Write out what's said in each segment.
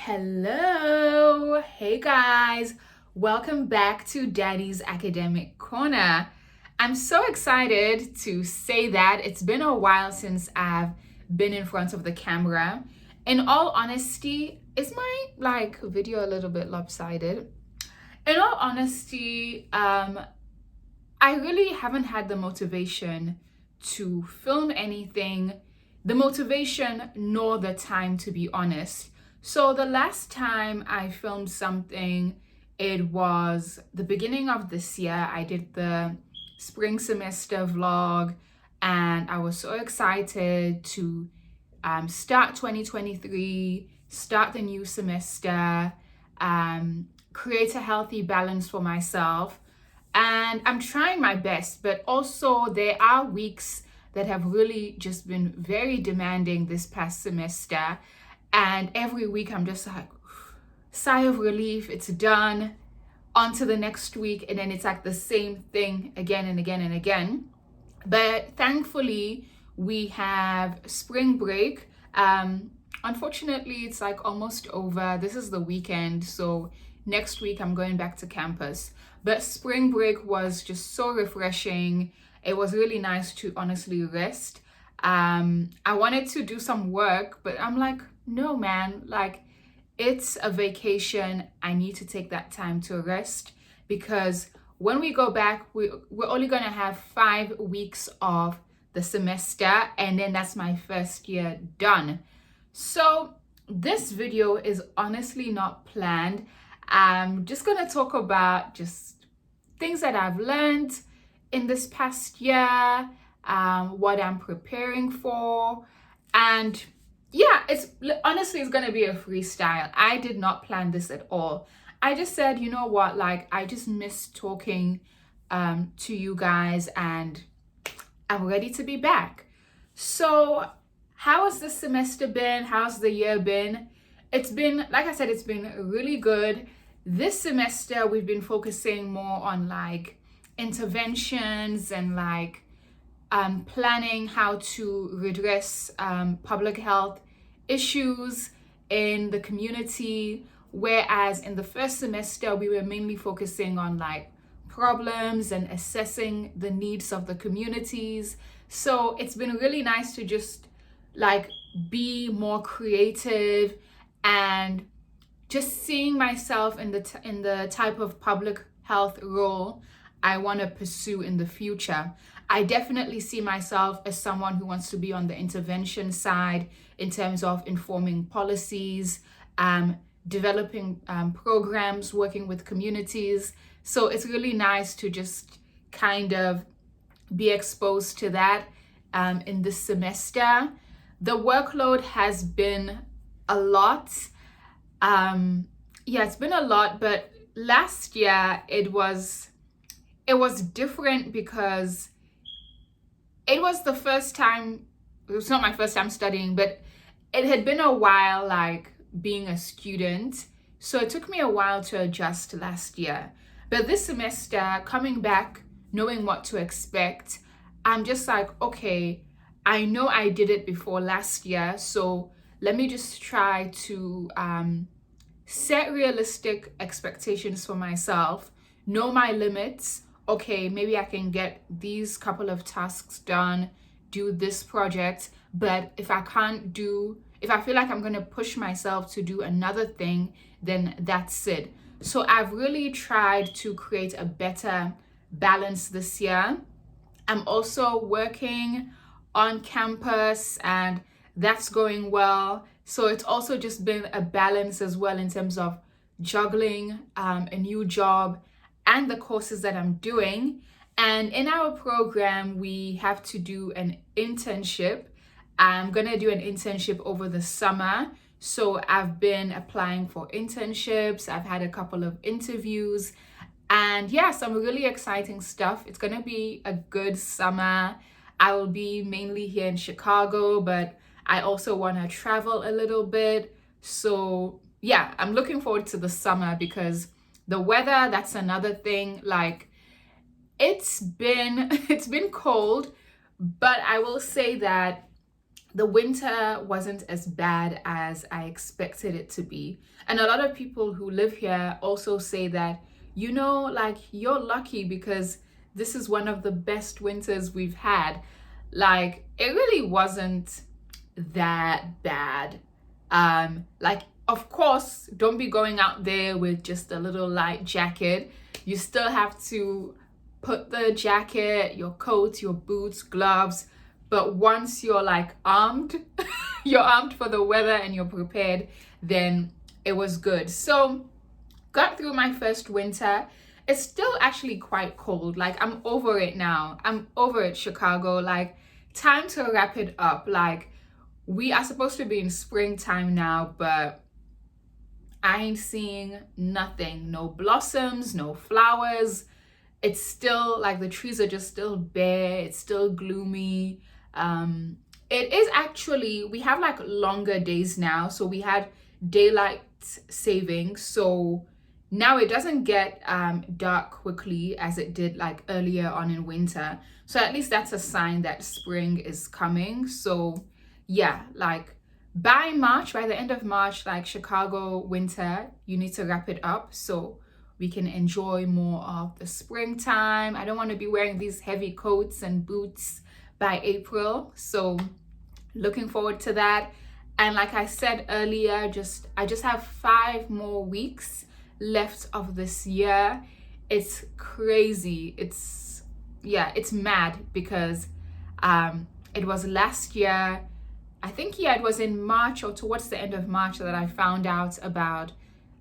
Hello, hey guys, welcome back to Daddy's Academic Corner. I'm so excited to say that it's been a while since I've been in front of the camera. In all honesty, is my video a little bit lopsided? In all honesty, I really haven't had the motivation to film anything, the motivation nor the time, to be honest. So the last time I filmed something, it was the beginning of this year. I did the spring semester vlog and I was so excited to start 2023, start the new semester, create a healthy balance for myself. And I'm trying my best, but also there are weeks that have really just been very demanding this past semester. And every week I'm just like, sigh of relief, it's done, on to the next week. And then it's like the same thing again and again and again. But thankfully, we have spring break. Unfortunately, it's like almost over. This is the weekend, so next week I'm going back to campus. But spring break was just so refreshing. It was really nice to honestly rest. I wanted to do some work, but I'm like, no, man, like it's a vacation. I need to take that time to rest because when we go back, we're only going to have 5 weeks of the semester, and then that's my first year done. So this video is honestly not planned. I'm just going to talk about just things that I've learned in this past year, what I'm preparing for, and yeah, it's going to be a freestyle. I did not plan this at all. I just said, you know what, like I just miss talking to you guys and I'm ready to be back. So how has the semester been? How's the year been? It's been, like I said, it's been really good. This semester, we've been focusing more on like interventions and like planning how to redress public health issues in the community. Whereas in the first semester, we were mainly focusing on like problems and assessing the needs of the communities. So it's been really nice to just like be more creative and just seeing myself in the type of public health role I want to pursue in the future. I definitely see myself as someone who wants to be on the intervention side in terms of informing policies, developing programs, working with communities. So it's really nice to just kind of be exposed to that in this semester. The workload has been a lot. It's been a lot, but last year it was different because it was the first time. It was not my first time studying, but it had been a while like being a student, so it took me a while to adjust last year. But this semester, coming back, knowing what to expect, I'm just like, okay, I know I did it before last year, so let me just try to set realistic expectations for myself, know my limits. Okay, maybe I can get these couple of tasks done, do this project, but if I feel like I'm going to push myself to do another thing, then that's it. So I've really tried to create a better balance this year. I'm also working on campus and that's going well. So it's also just been a balance as well in terms of juggling a new job and the courses that I'm doing. And in our program, we have to do an internship. I'm gonna do an internship over the summer. So I've been applying for internships. I've had a couple of interviews and yeah, some really exciting stuff. It's gonna be a good summer. I will be mainly here in Chicago, but I also wanna travel a little bit. So yeah, I'm looking forward to the summer because the weather, that's another thing. Like it's been cold, but I will say that the winter wasn't as bad as I expected it to be. And a lot of people who live here also say that, like, you're lucky because this is one of the best winters we've had. Like, it really wasn't that bad. Like, of course, don't be going out there with just a little light jacket. You still have to put the jacket, your coat, your boots, gloves. But once you're like armed, you're armed for the weather and you're prepared, then it was good. So got through my first winter. It's still actually quite cold. Like, I'm over it now. I'm over it, Chicago. Like, time to wrap it up. Like, we are supposed to be in springtime now, but I ain't seeing nothing. No blossoms, no flowers. It's still like the trees are just still bare. It's still gloomy. It is actually, we have like longer days now. So we had daylight savings. So now it doesn't get dark quickly as it did like earlier on in winter. So at least that's a sign that spring is coming. So yeah, like by the end of March, like Chicago winter, you need to wrap it up so we can enjoy more of the springtime. I don't want to be wearing these heavy coats and boots by April. So looking forward to that. And like I said earlier, I just have 5 more weeks left of this year. It's crazy. It's mad because it was last year. I think it was in March or towards the end of March that I found out about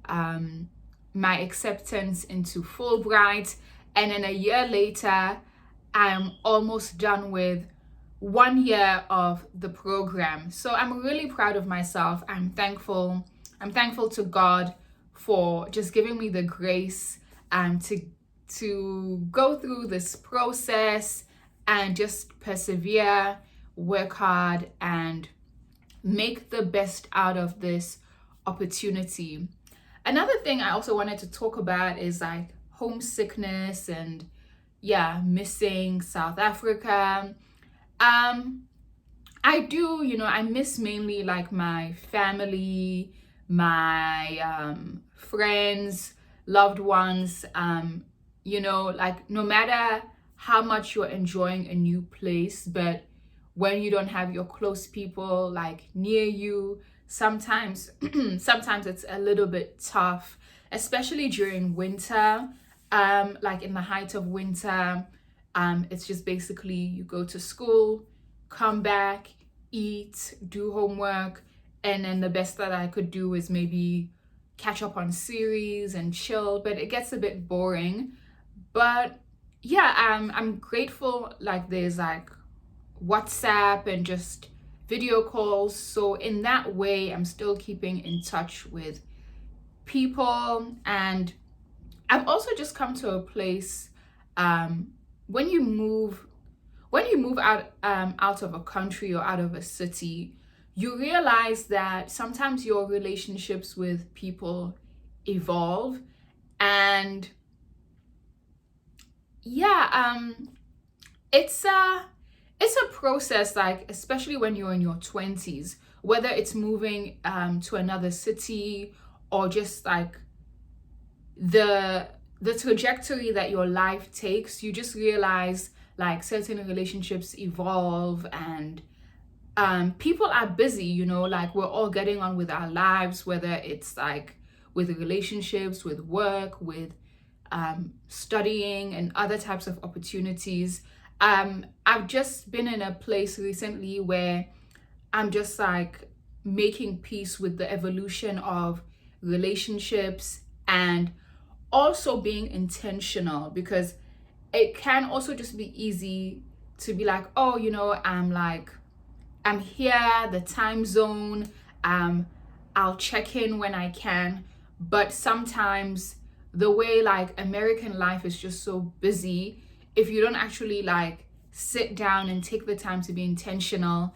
my acceptance into Fulbright. And then a year later, I'm almost done with 1 year of the program. So I'm really proud of myself. I'm thankful to God for just giving me the grace to go through this process and just persevere, work hard, and make the best out of this opportunity. Another thing I also wanted to talk about is like homesickness and missing South Africa. I miss mainly like my family, my friends, loved ones. Like no matter how much you're enjoying a new place, but when you don't have your close people like near you, sometimes it's a little bit tough, especially during winter. Like in the height of winter, it's just basically you go to school, come back, eat, do homework, and then the best that I could do is maybe catch up on series and chill, but it gets a bit boring. But yeah, I'm grateful like there's like WhatsApp and just video calls. So in that way, I'm still keeping in touch with people. And I've also just come to a place when you move out of a country or out of a city, you realize that sometimes your relationships with people evolve. And it's a process, like especially when you're in your 20s, whether it's moving to another city or just like the trajectory that your life takes. You just realize like certain relationships evolve and people are busy, like we're all getting on with our lives, whether it's like with relationships, with work, with studying and other types of opportunities. I've just been in a place recently where I'm just like making peace with the evolution of relationships and also being intentional, because it can also just be easy to be like, oh, I'm here, the time zone, I'll check in when I can. But sometimes the way like American life is just so busy, if you don't actually like sit down and take the time to be intentional,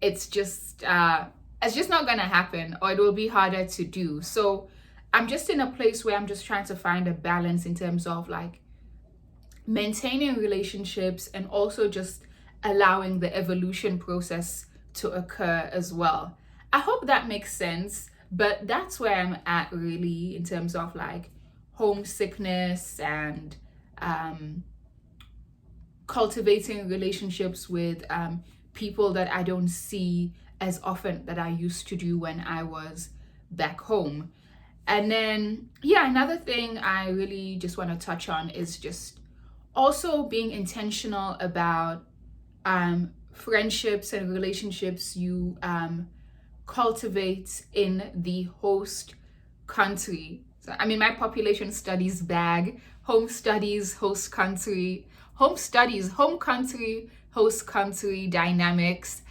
it's just not gonna happen, or it will be harder to do. So I'm just in a place where I'm just trying to find a balance in terms of like maintaining relationships and also just allowing the evolution process to occur as well. I hope that makes sense, but that's where I'm at really in terms of like homesickness and cultivating relationships with people that I don't see as often that I used to do when I was back home. And then, yeah, another thing I really just want to touch on is just also being intentional about friendships and relationships you cultivate in the host country. So, I mean, my population studies bag, home studies, host country, home studies, home country, host country dynamics.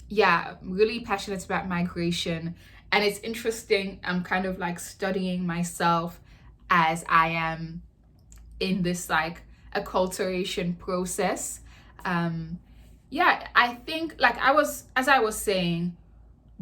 Yeah, I'm really passionate about migration. And it's interesting, I'm kind of like studying myself as I am in this like acculturation process. Yeah, I think like as I was saying,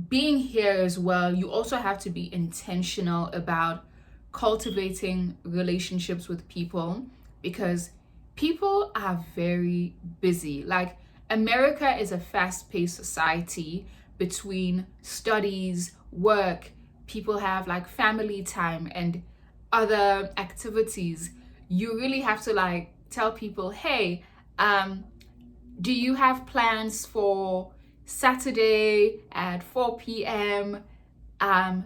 being here as well, you also have to be intentional about cultivating relationships with people because people are very busy. Like, America is a fast-paced society between studies, work, people have like family time and other activities. You really have to like tell people, hey, do you have plans for Saturday at 4 p.m.?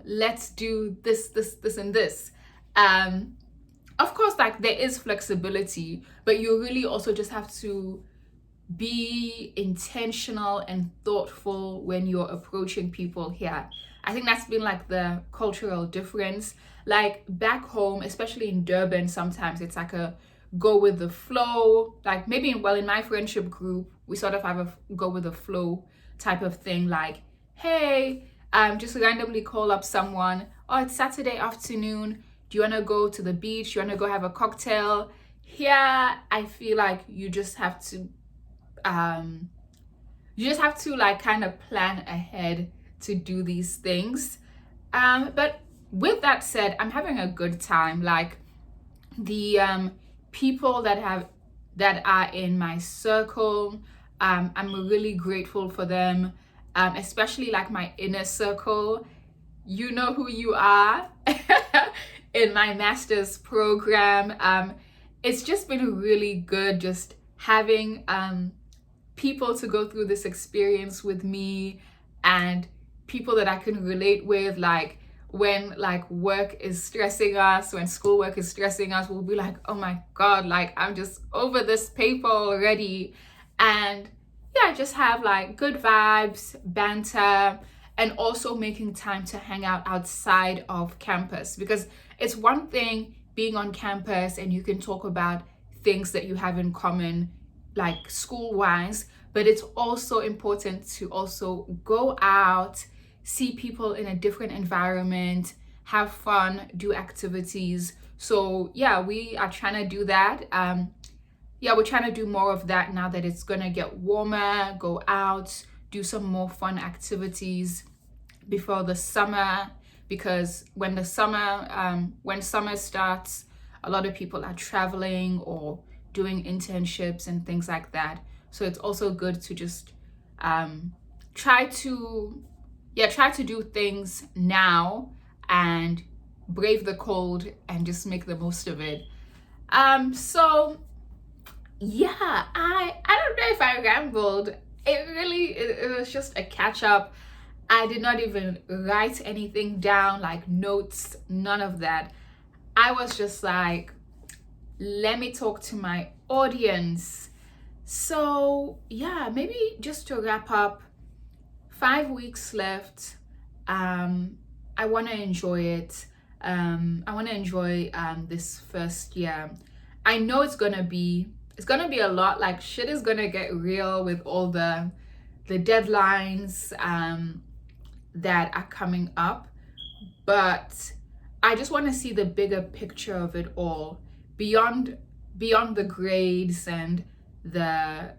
Let's do this, and this. Of course, like there is flexibility, but you really also just have to be intentional and thoughtful when you're approaching people here. I think that's been like the cultural difference. Like back home, especially in Durban, sometimes it's like a go with the flow. Like maybe, well, in my friendship group, we sort of have a go with the flow type of thing. Like, hey, just randomly call up someone. Oh, it's Saturday afternoon. Do you want to go to the beach? Do you want to go have a cocktail? Here, I feel like you just have to like kind of plan ahead to do these things. But with that said, I'm having a good time. Like the people that are in my circle, I'm really grateful for them. Especially like my inner circle. You know who you are. In my master's program, it's just been really good just having people to go through this experience with me and people that I can relate with. Like when like work is stressing us, when schoolwork is stressing us, we'll be like, oh my God, like I'm just over this paper already. And yeah, just have like good vibes, banter, and also making time to hang out outside of campus, because it's one thing being on campus and you can talk about things that you have in common like school wise, but it's also important to also go out, see people in a different environment, have fun, do activities. So yeah, we are trying to do that. Yeah, we're trying to do more of that now that it's gonna get warmer. Go out, do some more fun activities before the summer, because when summer starts, a lot of people are traveling or doing internships and things like that. So it's also good to just try to do things now and brave the cold and just make the most of it. So yeah, I don't know if I rambled. It was just a catch up. I did not even write anything down, like notes, none of that. I was just like, let me talk to my audience. So yeah, maybe just to wrap up, 5 weeks left. I want to enjoy it. I want to enjoy this first year. I know it's gonna be a lot. Like shit is gonna get real with all the deadlines that are coming up, but I just want to see the bigger picture of it all, beyond the grades and the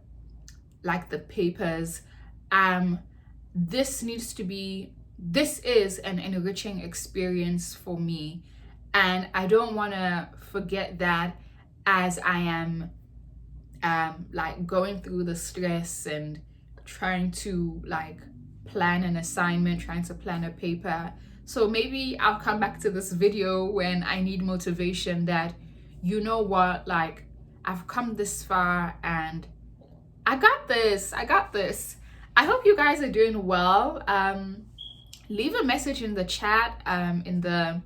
papers. This is an enriching experience for me, and I don't want to forget that as I am like going through the stress and trying to like plan an assignment, trying to plan a paper. So maybe I'll come back to this video when I need motivation that, you know what, like I've come this far and I got this. I hope you guys are doing well. Leave a message in the chat, in the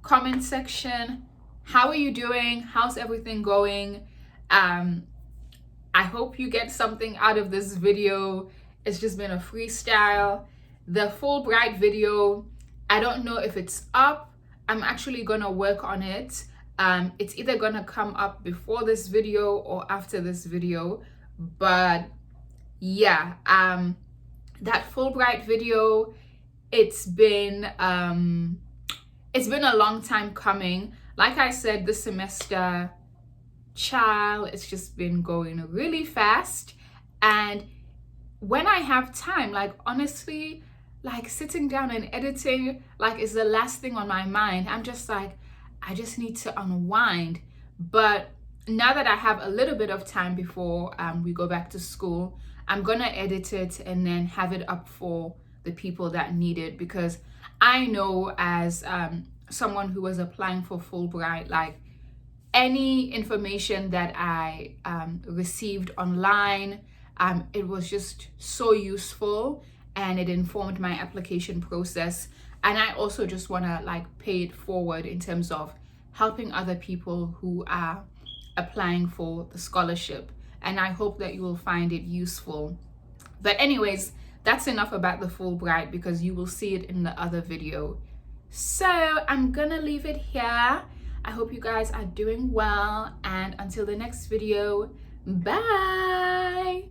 comment section. How are you doing? How's everything going? I hope you get something out of this video. It's just been a freestyle. The Fulbright video, I don't know if it's up. I'm actually gonna work on it. It's either gonna come up before this video or after this video, but yeah, that Fulbright video, it's been a long time coming. Like I said, this semester, child, it's just been going really fast. And when I have time, like honestly, like sitting down and editing, like is the last thing on my mind. I'm just like, I just need to unwind. But now that I have a little bit of time before we go back to school, I'm gonna edit it and then have it up for the people that need it, because I know as someone who was applying for Fulbright, like any information that I received online, it was just so useful and it informed my application process. And I also just want to like pay it forward in terms of helping other people who are applying for the scholarship. And I hope that you will find it useful. But anyways, that's enough about the Fulbright because you will see it in the other video. So I'm gonna leave it here. I hope you guys are doing well, and until the next video, bye.